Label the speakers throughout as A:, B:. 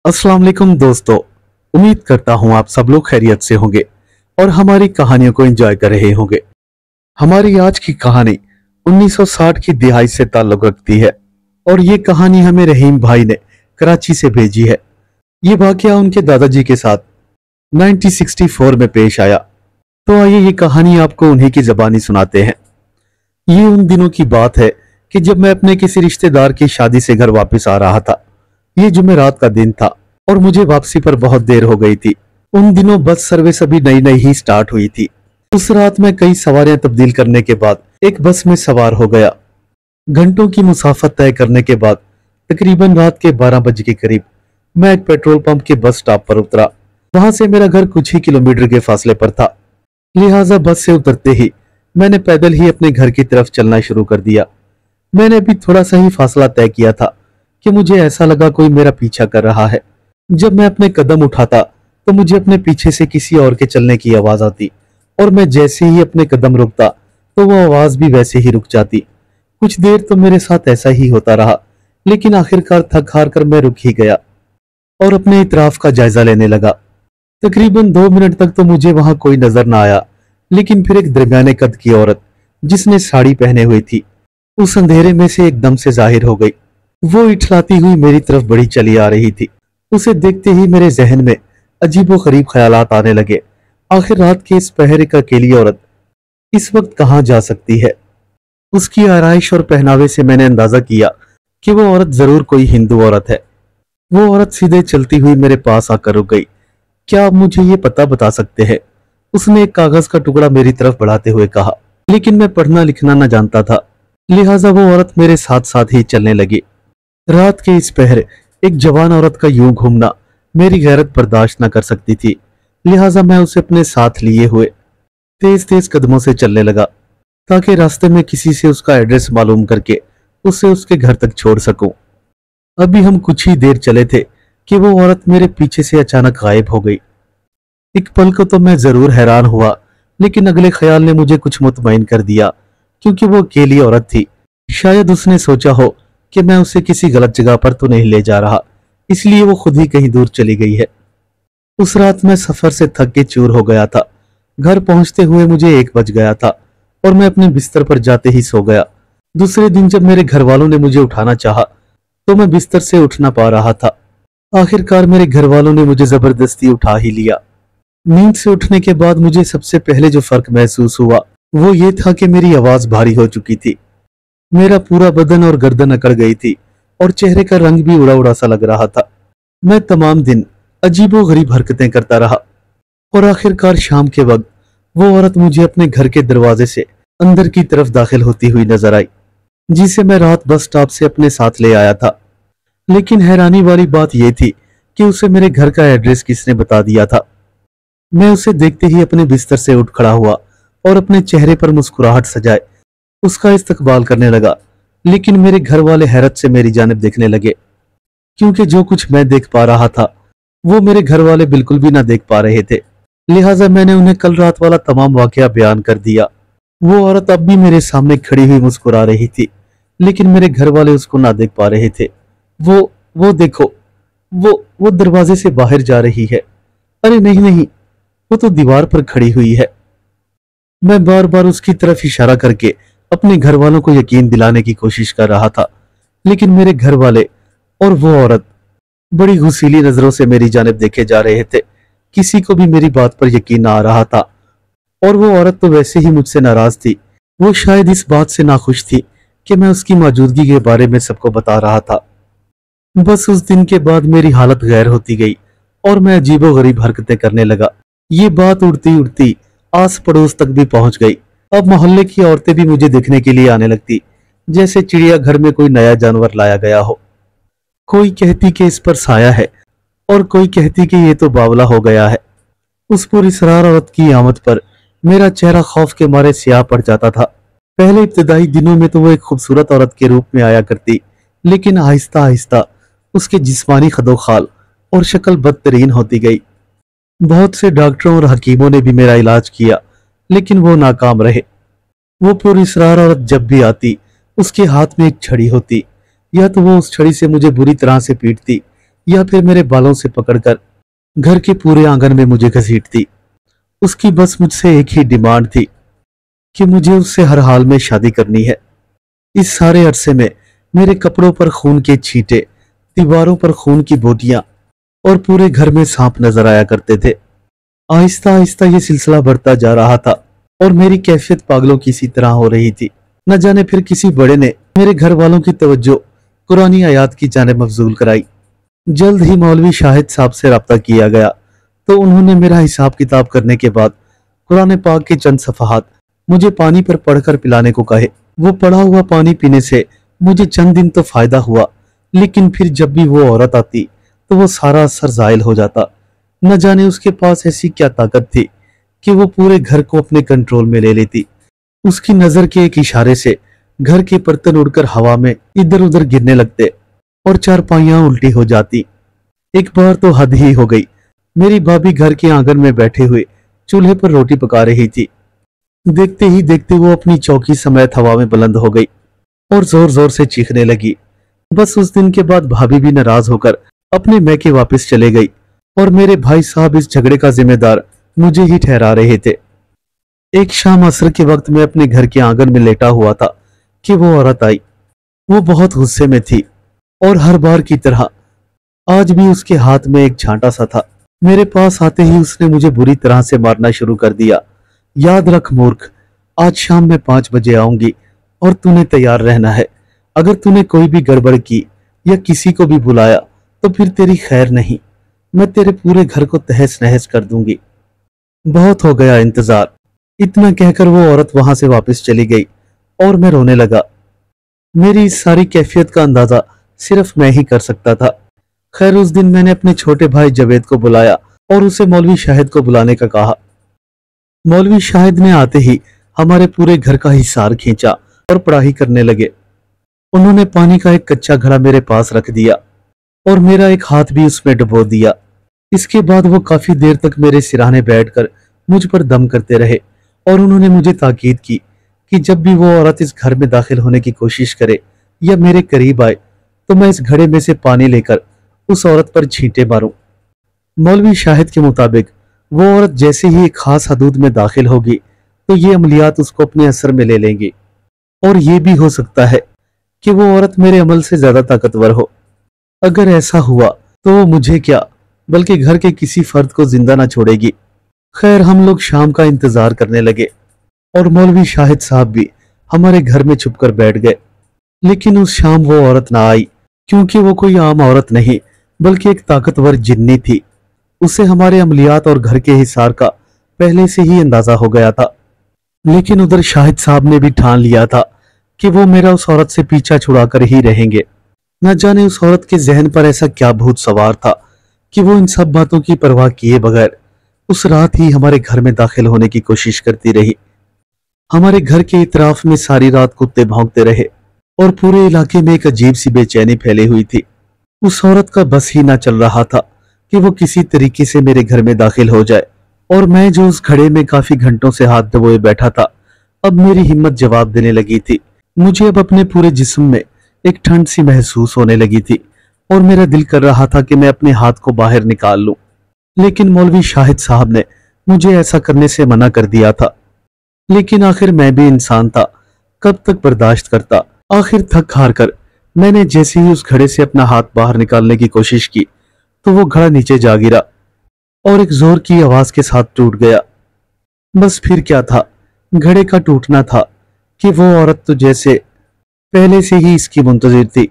A: अस्सलाम वालेकुम दोस्तों। उम्मीद करता हूं आप सब लोग खैरियत से होंगे और हमारी कहानियों को एंजॉय कर रहे होंगे। हमारी आज की कहानी 1960 की दिहाई से ताल्लुक रखती है और ये कहानी हमें रहीम भाई ने कराची से भेजी है। ये वाकया उनके दादाजी के साथ 1964 में पेश आया। तो आइए ये कहानी आपको उन्हीं की जबानी सुनाते हैं। ये उन दिनों की बात है कि जब मैं अपने किसी रिश्तेदार की शादी से घर वापस आ रहा था। ये जुमेरात का दिन था और मुझे वापसी पर बहुत देर हो गई थी। उन दिनों बस सर्विस अभी नई नई ही स्टार्ट हुई थी। उस रात मैं कई सवारियां तब्दील करने के बाद एक बस में सवार हो गया। घंटों की मुसाफत तय करने के बाद तकरीबन रात के 12 बजे के करीब मैं एक पेट्रोल पंप के बस स्टॉप पर उतरा। वहां से मेरा घर कुछ ही किलोमीटर के फासले पर था, लिहाजा बस से उतरते ही मैंने पैदल ही अपने घर की तरफ चलना शुरू कर दिया। मैंने अभी थोड़ा सा ही फासला तय किया था कि मुझे ऐसा लगा कोई मेरा पीछा कर रहा है। जब मैं अपने कदम उठाता तो मुझे अपने पीछे से किसी और के चलने की आवाज आती और मैं जैसे ही अपने कदम रुकता तो वो आवाज भी वैसे ही रुक जाती। कुछ देर तो मेरे साथ ऐसा ही होता रहा, लेकिन आखिरकार थक हार कर मैं रुक ही गया और अपने इतराफ का जायजा लेने लगा। तकरीबन 2 मिनट तक तो मुझे वहां कोई नजर ना आया, लेकिन फिर एक दरमियाने कद की औरत जिसने साड़ी पहने हुई थी उस अंधेरे में से एकदम से जाहिर हो गई। वो इठलाती हुई मेरी तरफ बढ़ी चली आ रही थी। उसे देखते ही मेरे जहन में अजीबो गरीब ख्यालात आने लगे। आखिर रात के इस पहर एक अकेली औरत इस वक्त कहाँ जा सकती है। उसकी आराइश और पहनावे से मैंने अंदाजा किया कि वो औरत जरूर कोई हिंदू औरत है। वो औरत सीधे चलती हुई मेरे पास आकर रुक गई। क्या आप मुझे ये पता बता सकते हैं? उसने एक कागज का टुकड़ा मेरी तरफ बढ़ाते हुए कहा, लेकिन मैं पढ़ना लिखना न जानता था, लिहाजा वो औरत मेरे साथ साथ ही चलने लगी। रात के इस पहर एक जवान औरत का यूं घूमना मेरी गैरत बर्दाश्त न कर सकती थी, लिहाजा मैं उसे अपने साथ लिए हुए तेज तेज कदमों से चलने लगा ताकि रास्ते में किसी से उसका एड्रेस मालूम करके उसे उसके घर तक छोड़ सकूं। अभी हम कुछ ही देर चले थे कि वो औरत मेरे पीछे से अचानक गायब हो गई। एक पल को तो मैं जरूर हैरान हुआ, लेकिन अगले ख्याल ने मुझे कुछ मुतमईन कर दिया, क्योंकि वो अकेली औरत थी। शायद उसने सोचा हो कि मैं उसे किसी गलत जगह पर तो नहीं ले जा रहा, इसलिए वो खुद ही कहीं दूर चली गई है। उस रात मैं सफर से थक के चूर हो गया था। घर पहुंचते हुए मुझे 1 बज गया था और मैं अपने बिस्तर पर जाते ही सो गया। दूसरे दिन जब मेरे घर वालों ने मुझे उठाना चाहा तो मैं बिस्तर से उठ ना पा रहा था। आखिरकार मेरे घर वालों ने मुझे जबरदस्ती उठा ही लिया। नींद से उठने के बाद मुझे सबसे पहले जो फर्क महसूस हुआ वो ये था कि मेरी आवाज भारी हो चुकी थी। मेरा पूरा बदन और गर्दन अकड़ गई थी और चेहरे का रंग भी उड़ा उड़ा सा लग रहा था। मैं तमाम दिन अजीबो गरीब हरकतें करता रहा और आखिरकार शाम के वक्त वो औरत मुझे अपने घर के दरवाजे से अंदर की तरफ दाखिल होती हुई नजर आई, जिसे मैं रात बस स्टॉप से अपने साथ ले आया था। लेकिन हैरानी वाली बात यह थी कि उसे मेरे घर का एड्रेस किसने बता दिया था। मैं उसे देखते ही अपने बिस्तर से उठ खड़ा हुआ और अपने चेहरे पर मुस्कुराहट सजाए उसका इस्तकबाल करने लगा, लेकिन मेरे घर वाले हैरत से मेरी जानिब देखने लगे, क्योंकि जो कुछ मैं देख पा रहा था वो मेरे घर वाले बिल्कुल भी ना देख पा रहे थे। लिहाजा मैंने उन्हें कल रात वाला तमाम वाकया बयान कर दिया। वो औरत अब भी मेरे सामने खड़ी हुई मुस्कुरा रही थी, लेकिन मेरे घर वाले उसको ना देख पा रहे थे। वो देखो, वो दरवाजे से बाहर जा रही है। अरे नहीं नहीं, वो तो दीवार पर खड़ी हुई है। मैं बार बार उसकी तरफ इशारा करके अपने घर वालों को यकीन दिलाने की कोशिश कर रहा था, लेकिन मेरे घर वाले और वो औरत बड़ी गुस्सीली नजरों से मेरी जानिब देखे जा रहे थे। किसी को भी मेरी बात पर यकीन ना आ रहा था और वो औरत तो वैसे ही मुझसे नाराज थी। वो शायद इस बात से नाखुश थी कि मैं उसकी मौजूदगी के बारे में सबको बता रहा था। बस उस दिन के बाद मेरी हालत गैर होती गई और मैं अजीबो गरीब हरकतें करने लगा। ये बात उड़ती उड़ती आस पड़ोस तक भी पहुंच गई। अब मोहल्ले की औरतें भी मुझे देखने के लिए आने लगती, जैसे चिड़ियाघर में कोई नया जानवर लाया गया हो। कोई कहती कि इस पर साया है और कोई कहती कि ये तो बावला हो गया है। उस पुरस्रार औरत की आमद पर मेरा चेहरा खौफ के मारे स्याह पड़ जाता था। पहले इब्तदाई दिनों में तो वो एक खूबसूरत औरत के रूप में आया करती, लेकिन आहिस्ता आहिस्ता उसके जिस्मानी खदोखाल और शक्ल बदतरीन होती गई। बहुत से डॉक्टरों और हकीमों ने भी मेरा इलाज किया, लेकिन वो नाकाम रहे। वो पुरस्रार औरत जब भी आती उसके हाथ में एक छड़ी होती, या तो वो उस छड़ी से मुझे बुरी तरह से पीटती या फिर मेरे बालों से पकड़कर घर के पूरे आंगन में मुझे घसीटती। उसकी बस मुझसे एक ही डिमांड थी कि मुझे उससे हर हाल में शादी करनी है। इस सारे अरसे में मेरे कपड़ों पर खून के छींटे, दीवारों पर खून की बोटियां और पूरे घर में सांप नजर आया करते थे। आहिस्ता आहिस्ता ये सिलसिला बढ़ता जा रहा था और मेरी कैफियत पागलों की सी तरह हो रही थी। न जाने फिर किसी बड़े ने मेरे घर वालों की तवज्जो कुरानी आयात की जानिब मबजूल कराई। जल्द ही मौलवी शाहिद साहब से रब्ता किया गया तो उन्होंने मेरा हिसाब किताब करने के बाद कुरान पाक के चंद सफ़हात मुझे पानी पर पढ़कर पिलाने को कहे। वो पढ़ा हुआ पानी पीने से मुझे चंद दिन तो फायदा हुआ, लेकिन फिर जब भी वो औरत आती तो वो सारा असर जायल हो जाता। न जाने उसके पास ऐसी क्या ताकत थी कि वो पूरे घर को अपने कंट्रोल में ले लेती। उसकी नजर के एक इशारे से घर के बर्तन उड़कर हवा में इधर उधर गिरने लगते और चारपाइयां उल्टी हो जाती। एक बार तो हद ही हो गई। मेरी भाभी घर के आंगन में बैठे हुए चूल्हे पर रोटी पका रही थी। देखते ही देखते वो अपनी चौकी समेत हवा में बुलंद हो गई और जोर जोर से चीखने लगी। बस उस दिन के बाद भाभी भी नाराज होकर अपने मैके वापस चले गई और मेरे भाई साहब इस झगड़े का जिम्मेदार मुझे ही ठहरा रहे थे। एक शाम असर के वक्त मैं अपने घर के आंगन में लेटा हुआ था कि वो औरत आई। वो बहुत गुस्से में थी और हर बार की तरह आज भी उसके हाथ में एक झांटा सा था। मेरे पास आते ही उसने मुझे बुरी तरह से मारना शुरू कर दिया। याद रख मूर्ख, आज शाम मैं 5 बजे आऊंगी और तूने तैयार रहना है। अगर तूने कोई भी गड़बड़ की या किसी को भी बुलाया तो फिर तेरी खैर नहीं, मैं तेरे पूरे घर को तहस नहस कर दूंगी। बहुत हो गया इंतजार। इतना कहकर वो औरत वहां से वापस चली गई और मैं रोने लगा। मेरी इस सारी कैफियत का अंदाजा सिर्फ मैं ही कर सकता था। खैर उस दिन मैंने अपने छोटे भाई जवेद को बुलाया और उसे मौलवी शाहिद को बुलाने का कहा। मौलवी शाहिद ने आते ही हमारे पूरे घर का हिसार खींचा और पढ़ाई करने लगे। उन्होंने पानी का एक कच्चा घड़ा मेरे पास रख दिया और मेरा एक हाथ भी उसमें डुबो दिया। इसके बाद वो काफी देर तक मेरे सिरहाने बैठकर मुझ पर दम करते रहे और उन्होंने मुझे ताकीद की कि जब भी वो औरत इस घर में दाखिल होने की कोशिश करे या मेरे करीब आए तो मैं इस घड़े में से पानी लेकर उस औरत पर छींटे मारूं। मौलवी शाहिद के मुताबिक वो औरत जैसे ही एक खास हदूद में दाखिल होगी तो ये अमलियात उसको अपने असर में ले लेंगी और ये भी हो सकता है कि वो औरत मेरे अमल से ज्यादा ताकतवर हो। अगर ऐसा हुआ तो वो मुझे क्या बल्कि घर के किसी फर्द को जिंदा ना छोड़ेगी। खैर हम लोग शाम का इंतजार करने लगे और मौलवी शाहिद साहब भी हमारे घर में छुपकर बैठ गए। लेकिन उस शाम वो औरत ना आई, क्योंकि वो कोई आम औरत नहीं बल्कि एक ताकतवर जिन्नी थी। उसे हमारे अमलियात और घर के हिसार का पहले से ही अंदाजा हो गया था। लेकिन उधर शाहिद साहब ने भी ठान लिया था कि वो मेरा उस औरत से पीछा छुड़ाकर ही रहेंगे। न जाने उस औरत के जहन पर ऐसा क्या भूत सवार था कि वो इन सब बातों की परवाह किए बगैर उस रात ही हमारे घर में दाखिल होने की कोशिश करती रही। हमारे घर के इतराफ में सारी रात कुत्ते भौंकते रहे और पूरे इलाके में एक अजीब सी बेचैनी फैली हुई थी। उस औरत का बस ही ना चल रहा था कि वो किसी तरीके से मेरे घर में दाखिल हो जाए और मैं जो उस घड़े में काफी घंटों से हाथ दबोए बैठा था, अब मेरी हिम्मत जवाब देने लगी थी। मुझे अब अपने पूरे जिस्म में एक ठंड सी महसूस होने लगी थी और मेरा दिल कर रहा था कि मैं अपने हाथ को बाहर निकाल लूं, लेकिन मौलवी शाहिद साहब ने मुझे ऐसा करने से मना कर दिया था। लेकिन आखिर मैं भी इंसान था, कब तक बर्दाश्त करता। आखिर थक हार कर मैंने जैसे ही उस घड़े से अपना हाथ बाहर निकालने की कोशिश की तो वो घड़ा नीचे जा गिरा और एक जोर की आवाज के साथ टूट गया। बस फिर क्या था, घड़े का टूटना था कि वो औरत तो जैसे पहले से ही इसकी मुंतजिर थी।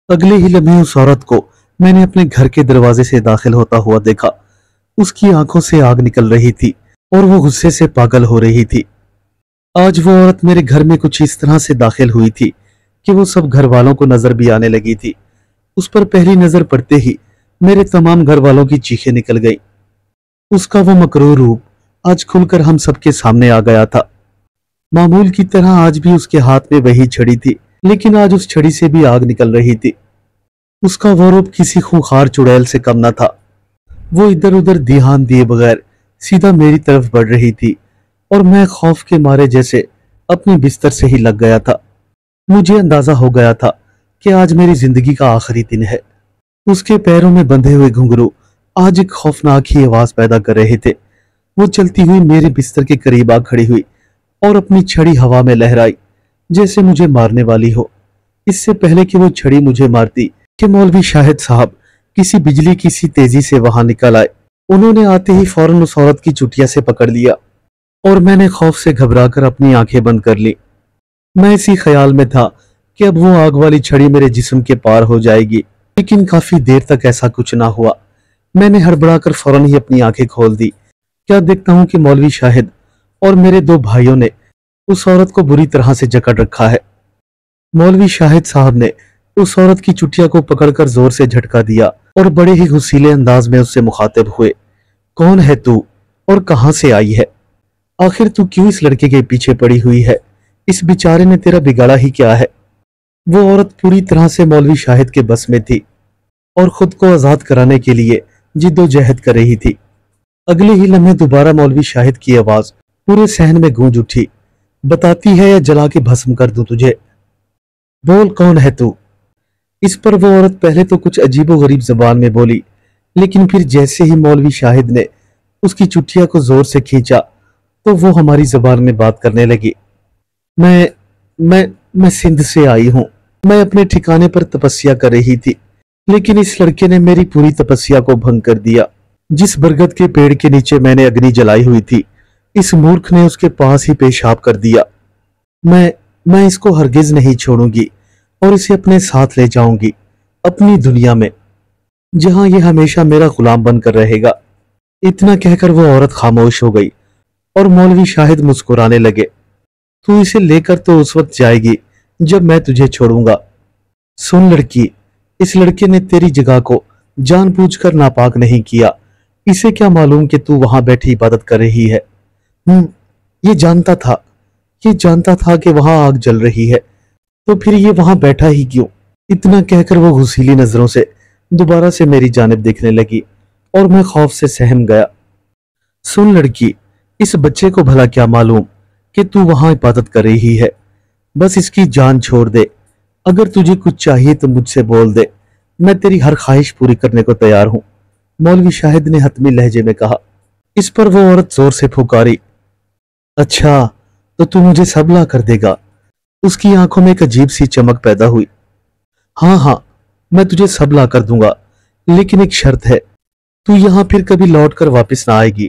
A: अगले ही लम्हे उस औरत को मैंने अपने घर के दरवाजे से दाखिल होता हुआ देखा। उसकी आंखों से आग निकल रही थी और वो गुस्से से पागल हो रही थी। आज वो औरत मेरे घर में कुछ इस तरह से दाखिल हुई थी कि वो सब घर वालों को नजर भी आने लगी थी। उस पर पहली नजर पड़ते ही मेरे तमाम घर वालों की चीखें निकल गई। उसका वो मकरूर रूप आज खुलकर हम सबके सामने आ गया था। मामूल की तरह आज भी उसके हाथ में वही छड़ी थी, लेकिन आज उस छड़ी से भी आग निकल रही थी। उसका वो रूप किसी खूंखार चुड़ैल से कम न था। वो इधर उधर ध्यान दिए बगैर सीधा मेरी तरफ बढ़ रही थी और मैं खौफ के मारे जैसे अपने बिस्तर से ही लग गया था। मुझे अंदाजा हो गया था कि आज मेरी जिंदगी का आखिरी दिन है। اس کے پیروں میں بندھے ہوئے گھنگرو آج ایک خوفناک ہی آواز پیدا کر رہے تھے۔ وہ چلتی ہوئی میرے بستر کے قریب آ کھڑی ہوئی اور اپنی چھڑی ہوا میں لہرائی جیسے مجھے مارنے والی ہو۔ اس سے پہلے کہ وہ چھڑی مجھے مارتی کہ مولوی شاہد صاحب کسی بجلی کی سی تیزی سے وہاں نکل آئے۔ انہوں نے آتے ہی فوراً اس عورت کی چٹیا سے پکڑ لیا اور میں نے خوف سے گھبرا کر اپنی آنکھیں بند کر لی۔ میں اسی خیال میں تھا کہ اب وہ آگ والی چھڑی میرے جسم کے پار ہو جائے گی، لیکن کافی دیر تک ایسا کچھ نہ ہوا۔ میں نے ہڑبڑا کر فوراً ہی اپنی آنکھیں کھول دی۔ کیا دیکھتا ہوں کہ مولوی شاہد اور میرے دو بھائیوں نے اس عورت کو بری طرح سے جکڑ رکھا ہے۔ مولوی شاہد صاحب نے اس عورت کی چٹیا کو پکڑ کر زور سے جھٹکا دیا اور بڑے ہی غصیلے انداز میں اس سے مخاطب ہوئے، کون ہے تو اور کہاں سے آئی ہے؟ آخر تو کیوں اس لڑکے کے پیچھے پڑی ہوئی ہے؟ اس بیچارے نے تیرا بگاڑا ہی کیا ہے؟ وہ عورت پوری طرح سے مولوی شاہد کے بس میں تھی اور خود کو آزاد کرانے کے لیے جد و جہد کر رہی تھی۔ اگلے ہی لمحے دوبارہ مولوی شاہد کی آواز پورے صحن میں گونج اٹھی، بتاتی ہے یا جلا کے بھسم کر دوں تجھے؟ بول کون ہے تو؟ اس پر وہ عورت پہلے تو کچھ عجیب و غریب زبان میں بولی، لیکن پھر جیسے ہی مولوی شاہد نے اس کی چٹیا کو زور سے کھینچا تو وہ ہماری زبان میں بات کرنے لگی۔ میں سندھ سے آئی ہوں۔ میں اپنے ٹھکانے پر تپسیا کر رہی تھی، لیکن اس لڑکے نے میری پوری تپسیا کو بھنگ کر دیا۔ جس برگد کے پیڑ کے نیچے میں نے اگنی جلائی ہوئی تھی، اس مورکھ نے اس کے پاس ہی پیشاب کر دیا۔ میں اس کو ہرگز نہیں چھوڑوں گی اور اسے اپنے ساتھ لے جاؤں گی اپنی دنیا میں، جہاں یہ ہمیشہ میرا غلام بن کر رہے گا۔ اتنا کہہ کر وہ عورت خاموش ہو گئی اور مولوی شاہد مسکرانے لگے۔ تو اسے لے کر تو اس وقت جائے گی جب میں تجھے چھوڑوں گا۔ سن لڑکی، اس لڑکے نے تیری جگہ کو جان بوجھ کر ناپاک نہیں کیا۔ اسے کیا معلوم کہ تو وہاں بیٹھی عبادت کر رہی ہے؟ یہ جانتا تھا کہ وہاں آگ جل رہی ہے، تو پھر یہ وہاں بیٹھا ہی کیوں؟ اتنا کہہ کر وہ غصیلی نظروں سے دوبارہ سے میری جانب دیکھنے لگی اور میں خوف سے سہم گیا۔ سن لڑکی، اس بچے کو بھلا کیا معلوم کہ تو وہاں عبادت کر رہی ہے؟ بس اس کی جان چھوڑ دے۔ اگر تجھے کچھ چاہیے تو مجھ سے بول دے، میں تیری ہر خواہش پوری کرنے کو تیار ہوں، مولوی شاہد نے حتمی لہجے میں کہا۔ اس پر وہ عورت زور سے پھکاری، اچھا تو مجھے سبلا کر دے گا؟ اس کی آنکھوں میں ایک عجیب سی چمک پیدا ہوئی۔ ہاں میں تجھے سبلا کر دوں گا، لیکن ایک شرط ہے، تو یہاں پھر کبھی لوٹ کر واپس نہ آئے گی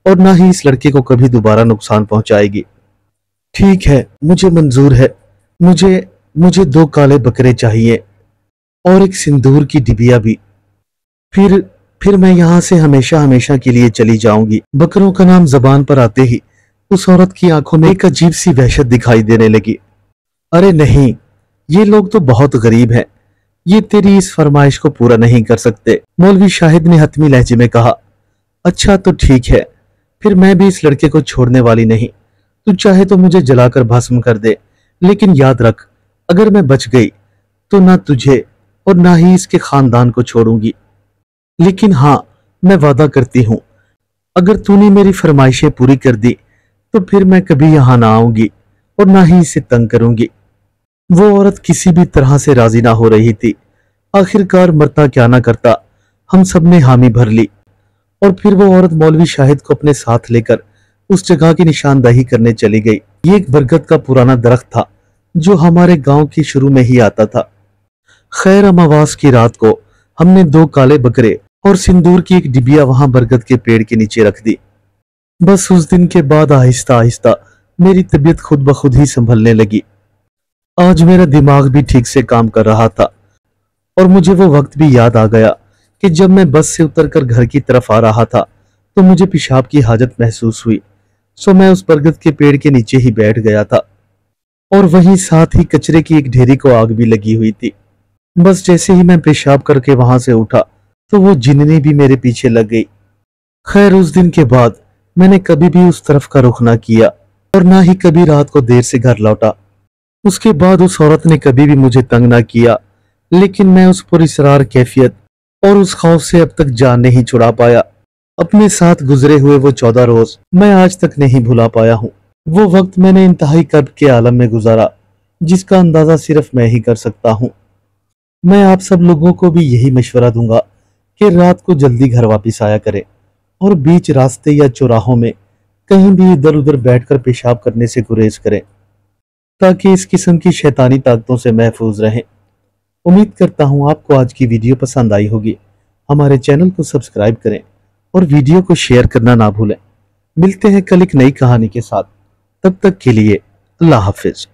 A: اور نہ ہی اس لڑکے کو کبھی دوبارہ نقصان پہنچائے گی۔ ٹھیک ہے، مجھے منظور ہے۔ مجھے 2 کالے بکرے چاہیے اور ایک سندور کی ڈبیا بھی۔ پھر میں یہاں سے ہمیشہ کے لیے چلی جاؤں گی۔ بکروں کا نام زبان پر آتے ہی اس عورت کی آنکھوں میں ایک عجیب سی وحشت دکھائی دینے لگی۔ ارے نہیں، یہ لوگ تو بہت غریب ہیں، یہ تیری اس فرمائش کو پورا نہیں کر سکتے، مولوی شاہد نے حتمی لہجے میں کہا۔ اچھا تو ٹھیک ہے، پھر میں بھی اس لڑکے کو چھوڑنے والی نہیں۔ تو چاہے تو مجھے جلا کر بھسم کر دے، لیکن یاد رکھ، اگر میں بچ گئی تو نہ تجھے اور نہ ہی اس کے خاندان کو چھوڑوں گی۔ لیکن ہاں، میں وعدہ کرتی ہوں، اگر تو نے میری فرمائشیں پوری کر دی تو پھر میں کبھی یہاں نہ آؤں گی اور نہ ہی اسے تنگ کروں گی۔ وہ عورت کسی بھی طرح سے راضی نہ ہو رہی تھی۔ آخرکار مرتا کیا نہ کرتا، ہم سب نے حامی بھر لی اور پھر وہ عورت مولوی شاہد کو اپنے ساتھ لے کر اس جگہ کی نشاندہی کرنے چلی گئی۔ یہ ایک برگد کا پرانا درخت تھا جو ہمارے گاؤں کی شروع میں ہی آتا تھا۔ خیر اماواس کی رات کو ہم نے 2 کالے بکرے اور سندور کی ایک ڈبیا وہاں برگد کے پیڑ کے نیچے رکھ دی۔ بس اس دن کے بعد آہستہ آہستہ میری طبیعت خود بخود ہی سنبھلنے لگی۔ آج میرا دماغ بھی ٹھیک سے کام کر رہا تھا اور مجھے وہ وقت بھی یاد آ گیا کہ جب میں بس سے اتر کر گھر کی طرف آ رہا تھا تو مجھے پیشاب کی حاجت محسوس ہوئی، سو میں اس برگد کے پیڑ کے نیچے ہی بیٹھ گیا تھا اور وہیں ساتھ ہی کچرے کی ایک ڈھیری کو آگ بھی لگی ہوئی تھی۔ بس جیسے ہی میں پیشاب کر کے وہاں سے اٹھا تو وہ جننی بھی میرے پیچھے لگ گئی۔ خیر اس دن کے بعد میں نے کبھی بھی اس طرف کا رخ نہ کیا اور نہ ہی کبھی رات کو دیر سے گھر لوٹا۔ اس کے بعد اس عورت نے کبھی بھی مجھے تنگ نہ کیا، لیکن میں اس پر اصرار کیفیت اور اس خوف سے اب تک جان نہیں چھڑا پایا۔ اپنے ساتھ گزرے ہوئے وہ 14 روز میں آج تک نہیں بھلا پایا ہوں۔ وہ وقت میں نے انتہائی کرب کے عالم میں گزارا جس کا اندازہ صرف میں ہی کر سکتا ہوں۔ मैं आप सब लोगों को भी यही मशवरा दूंगा कि रात को जल्दी घर वापस आया करें और बीच रास्ते या चौराहों में कहीं भी इधर उधर बैठकर पेशाब करने से गुरेज करें, ताकि इस किस्म की शैतानी ताकतों से महफूज रहें। उम्मीद करता हूँ आपको आज की वीडियो पसंद आई होगी। हमारे चैनल को सब्सक्राइब करें और वीडियो को शेयर करना ना भूलें। मिलते हैं कल एक नई कहानी के साथ। तब तक के लिए अल्लाह हाफिज।